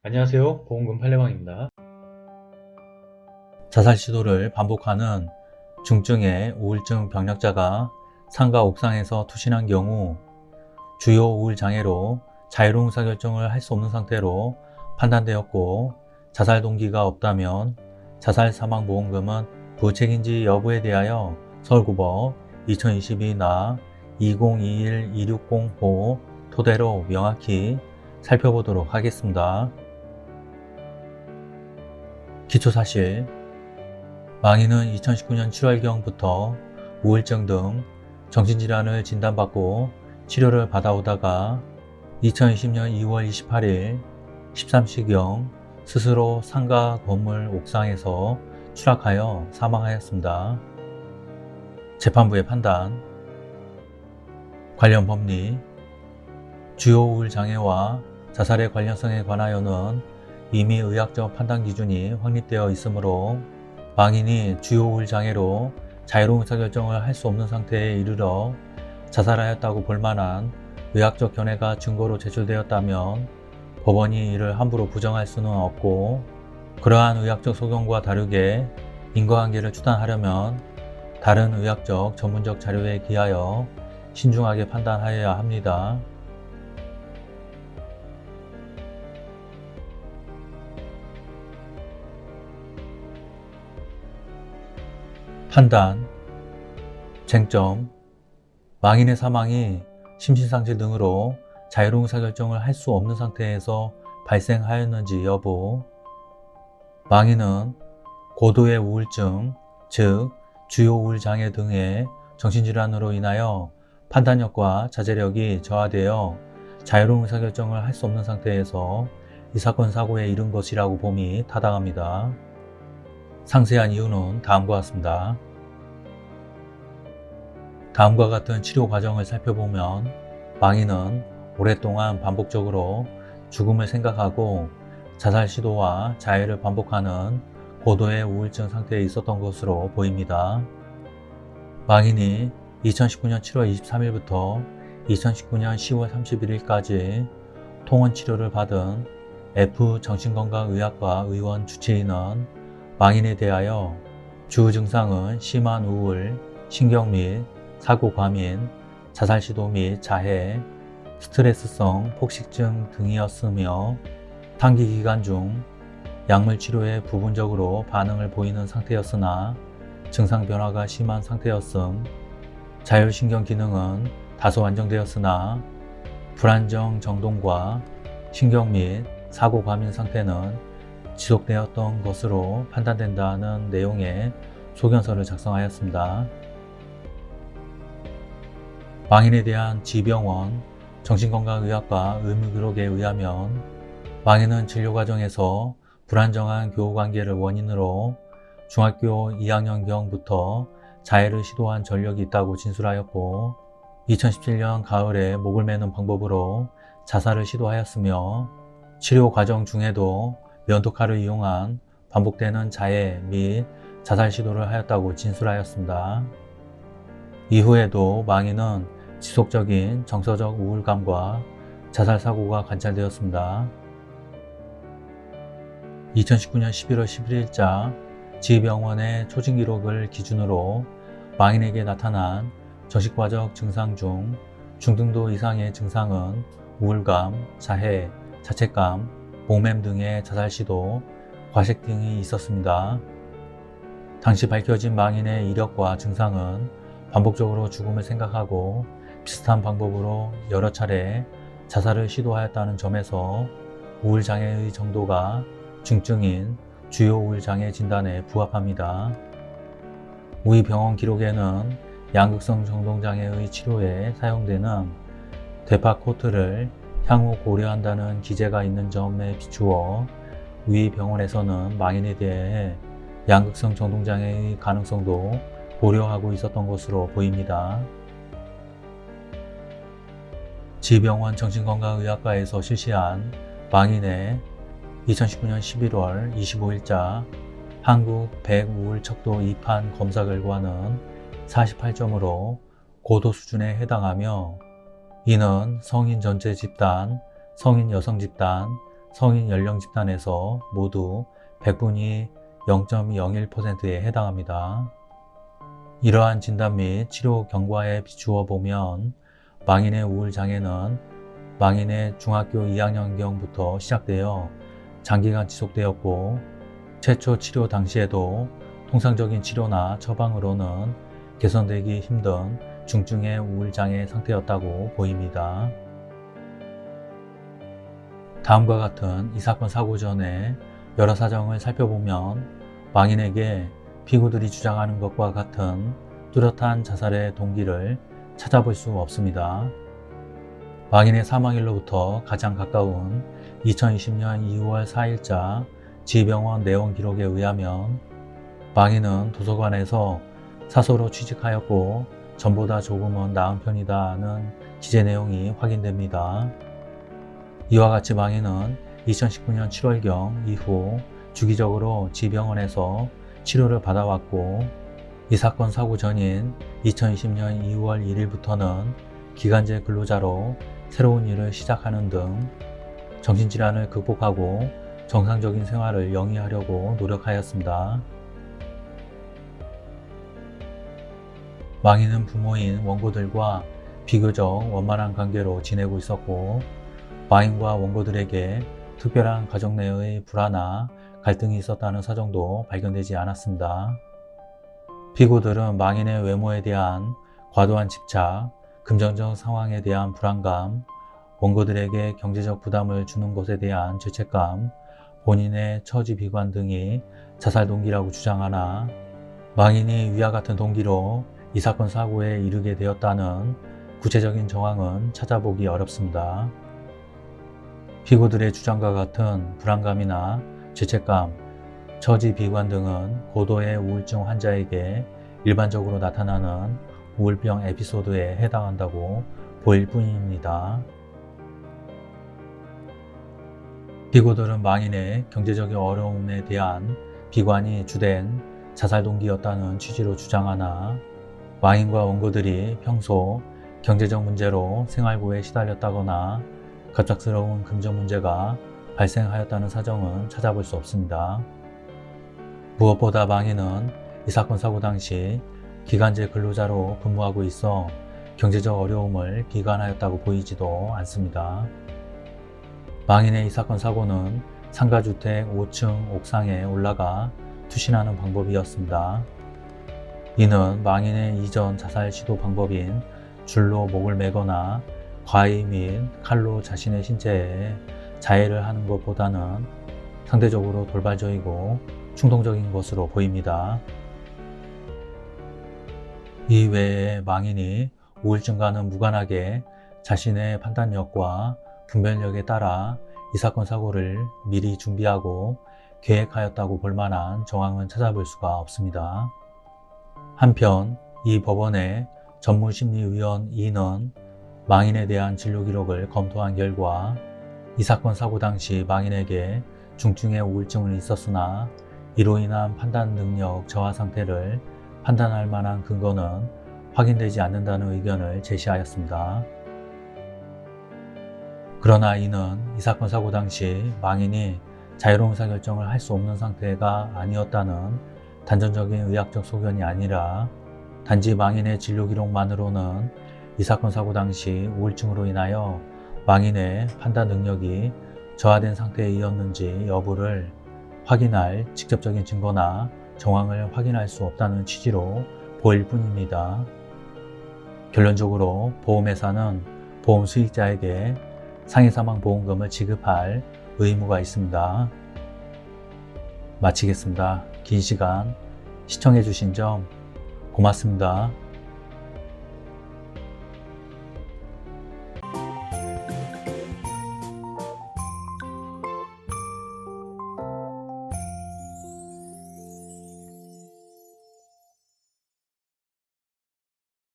안녕하세요. 보험금 팔례방입니다. 자살 시도를 반복하는 중증의 우울증 병력자가 상가 옥상에서 투신한 경우 주요 우울 장애로 자유로운 의사결정을 할 수 없는 상태로 판단되었고, 자살 동기가 없다면 자살 사망보험금은 부책인지 여부에 대하여 서울고법 2022나 2021-260호 토대로 명확히 살펴보도록 하겠습니다. 기초사실: 망인은 2019년 7월경부터 우울증 등 정신질환을 진단받고 치료를 받아오다가 2020년 2월 28일 13시경 스스로 상가 건물 옥상에서 추락하여 사망하였습니다. 재판부의 판단: 관련 법리: 주요 우울 장애와 자살의 관련성에 관하여는 이미 의학적 판단 기준이 확립되어 있으므로 망인이 주요 우울 장애로 자유로운 의사결정을 할 수 없는 상태에 이르러 자살하였다고 볼 만한 의학적 견해가 증거로 제출되었다면 법원이 이를 함부로 부정할 수는 없고, 그러한 의학적 소견과 다르게 인과관계를 추단하려면 다른 의학적 전문적 자료에 기하여 신중하게 판단하여야 합니다. 판단, 쟁점: 망인의 사망이 심신상실 등으로 자유로운 의사결정을 할 수 없는 상태에서 발생하였는지 여부. 망인은 고도의 우울증, 즉 주요 우울 장애 등의 정신질환으로 인하여 판단력과 자제력이 저하되어 자유로운 의사결정을 할 수 없는 상태에서 이 사건 사고에 이른 것이라고 봄이 타당합니다. 상세한 이유는 다음과 같습니다. 다음과 같은 치료 과정을 살펴보면 망인은 오랫동안 반복적으로 죽음을 생각하고 자살 시도와 자해를 반복하는 고도의 우울증 상태에 있었던 것으로 보입니다. 망인이 2019년 7월 23일부터 2019년 10월 31일까지 통원 치료를 받은 F정신건강의학과 의원 주치의는 망인에 대하여 주 증상은 심한 우울, 신경 및 사고 과민, 자살 시도 및 자해, 스트레스성 폭식증 등이었으며 단기 기간 중 약물 치료에 부분적으로 반응을 보이는 상태였으나 증상 변화가 심한 상태였음, 자율신경 기능은 다소 안정되었으나 불안정 정동과 신경 및 사고 과민 상태는 지속되었던 것으로 판단된다는 내용의 소견서를 작성하였습니다. 망인에 대한 지병원 정신건강의학과 의무기록에 의하면 망인은 진료 과정에서 불안정한 교우관계를 원인으로 중학교 2학년경부터 자해를 시도한 전력이 있다고 진술하였고, 2017년 가을에 목을 매는 방법으로 자살을 시도하였으며 치료 과정 중에도 면도칼을 이용한 반복되는 자해 및 자살 시도를 하였다고 진술하였습니다. 이후에도 망인은 지속적인 정서적 우울감과 자살 사고가 관찰되었습니다. 2019년 11월 11일자 지병원의 초진 기록을 기준으로 망인에게 나타난 정신과적 증상 중 중등도 이상의 증상은 우울감, 자해, 자책감, 목맴 등의 자살 시도, 과식 등이 있었습니다. 당시 밝혀진 망인의 이력과 증상은 반복적으로 죽음을 생각하고 비슷한 방법으로 여러 차례 자살을 시도하였다는 점에서 우울장애의 정도가 중증인 주요 우울장애 진단에 부합합니다. 위 병원 기록에는 양극성 정동장애의 치료에 사용되는 데파코트를 향후 고려한다는 기재가 있는 점에 비추어 위 병원에서는 망인에 대해 양극성 정동장애의 가능성도 고려하고 있었던 것으로 보입니다. 지병원 정신건강의학과에서 실시한 망인의 2019년 11월 25일자 한국 백우울척도 2판 검사 결과는 48점으로 고도 수준에 해당하며, 이는 성인 전체 집단, 성인 여성 집단, 성인 연령 집단에서 모두 100분이 0.01%에 해당합니다. 이러한 진단 및 치료 경과에 비추어 보면 망인의 우울장애는 망인의 중학교 2학년경부터 시작되어 장기간 지속되었고 최초 치료 당시에도 통상적인 치료나 처방으로는 개선되기 힘든 중증의 우울장애 상태였다고 보입니다. 다음과 같은 이 사건 사고 전에 여러 사정을 살펴보면 망인에게 피고들이 주장하는 것과 같은 뚜렷한 자살의 동기를 찾아볼 수 없습니다. 망인의 사망일로부터 가장 가까운 2020년 2월 4일자 지병원 내원 기록에 의하면 망인은 도서관에서 사서로 취직하였고 전보다 조금은 나은 편이다는 기재 내용이 확인됩니다. 이와 같이 망인은 2019년 7월경 이후 주기적으로 지병원에서 치료를 받아왔고 이 사건 사고 전인 2020년 2월 1일부터는 기간제 근로자로 새로운 일을 시작하는 등 정신질환을 극복하고 정상적인 생활을 영위하려고 노력하였습니다. 망인은 부모인 원고들과 비교적 원만한 관계로 지내고 있었고 망인과 원고들에게 특별한 가족 내의 불화나 갈등이 있었다는 사정도 발견되지 않았습니다. 피고들은 망인의 외모에 대한 과도한 집착, 금전적 상황에 대한 불안감, 원고들에게 경제적 부담을 주는 것에 대한 죄책감, 본인의 처지 비관 등이 자살 동기라고 주장하나 망인이 위와 같은 동기로 이 사건 사고에 이르게 되었다는 구체적인 정황은 찾아보기 어렵습니다. 피고들의 주장과 같은 불안감이나 죄책감, 처지 비관 등은 고도의 우울증 환자에게 일반적으로 나타나는 우울병 에피소드에 해당한다고 보일 뿐입니다. 피고들은 망인의 경제적인 어려움에 대한 비관이 주된 자살 동기였다는 취지로 주장하나 망인과 원고들이 평소 경제적 문제로 생활고에 시달렸다거나 갑작스러운 금전 문제가 발생하였다는 사정은 찾아볼 수 없습니다. 무엇보다 망인은 이 사건 사고 당시 기간제 근로자로 근무하고 있어 경제적 어려움을 기관하였다고 보이지도 않습니다. 망인의 이 사건 사고는 상가주택 5층 옥상에 올라가 투신하는 방법이었습니다. 이는 망인의 이전 자살 시도 방법인 줄로 목을 매거나 과위 및 칼로 자신의 신체에 자해를 하는 것보다는 상대적으로 돌발적이고 충동적인 것으로 보입니다. 이 외에 망인이 우울증과는 무관하게 자신의 판단력과 분별력에 따라 이 사건 사고를 미리 준비하고 계획하였다고 볼 만한 정황은 찾아볼 수가 없습니다. 한편 이 법원의 전문심리위원 2는 망인에 대한 진료 기록을 검토한 결과 이 사건 사고 당시 망인에게 중증의 우울증은 있었으나 이로 인한 판단 능력 저하 상태를 판단할 만한 근거는 확인되지 않는다는 의견을 제시하였습니다. 그러나 이는 이 사건 사고 당시 망인이 자유로운 의사결정을 할 수 없는 상태가 아니었다는 단전적인 의학적 소견이 아니라 단지 망인의 진료 기록만으로는 이 사건 사고 당시 우울증으로 인하여 망인의 판단 능력이 저하된 상태이었는지 여부를 확인할 직접적인 증거나 정황을 확인할 수 없다는 취지로 보일 뿐입니다. 결론적으로 보험회사는 보험 수익자에게 상해사망보험금을 지급할 의무가 있습니다. 마치겠습니다. 긴 시간 시청해 주신 점 고맙습니다.